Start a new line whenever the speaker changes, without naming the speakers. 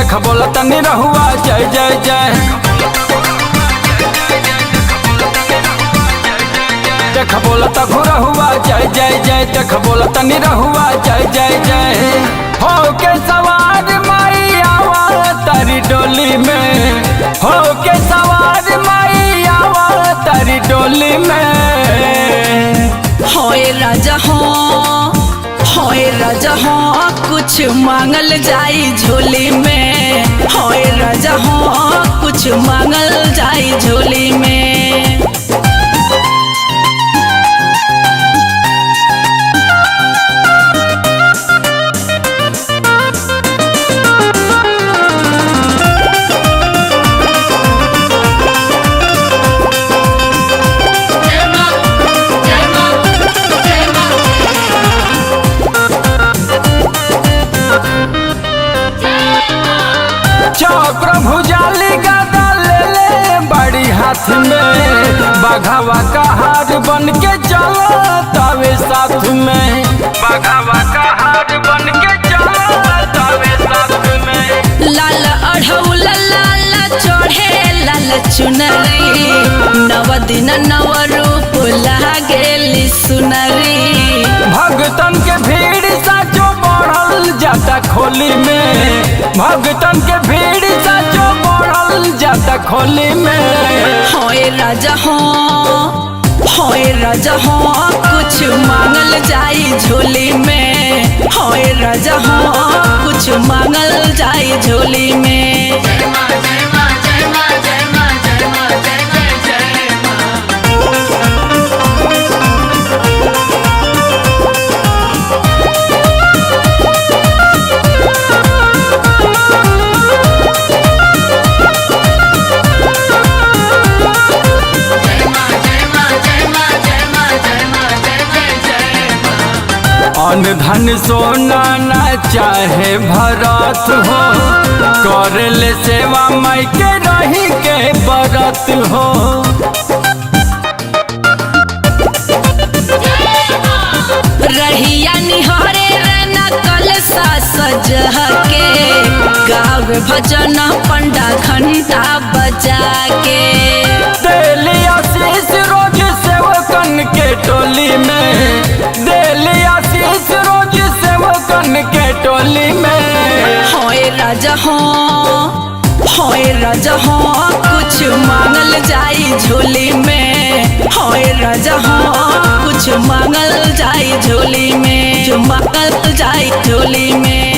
देख बोला तनी रहुआ जय जय जय। देख बोला तखु रहुआ जय जय जय। देख बोला तनी रहुआ जय जय जय। हो के सवार माई आवा तारी डोली में। हो के सवार माई आवा तारी डोली में।
होए राजा होए राजा हो कुछ मांगल जाई झोली में। होए राजा हो कुछ मांगल जाई झोली में।
चक्र भुजाली गदा ले ले बड़ी हाथ में। बघावा का हार बन के चलो तवे साथ में। बघावा का हार बन के चलो तवे साथ में।
लाल अढ़ौला लाल चढ़े लाल चुनरी। नव दिन नव रूप लागेली सुनरी।
भगतन के भीड़ साचो बढ़ल जाता खोली में। भगतन के भीड़ साचो बढ़ल जाता खोली में।
होए राजा हो कुछ मांगल जाई झोली में। होए राजा हो कुछ मांगल जाई झोली में।
अन धन सोना ना चाहे भरत हो। कर ले सेवा माई के रही के बरत हो।
रहिया निहरे रहना कलसा सजह के। गावे भजन पंडा घंटा बजा के।
देली आशीष रोज सेवकन के टोली में। देली आशीष रोज सेवकन के टोली में।
होए राजा हो कुछ मांगल जाई झोली में। होए राजा हो कुछ मांगल जाई झोली में। जो मांगल जाई झोली में।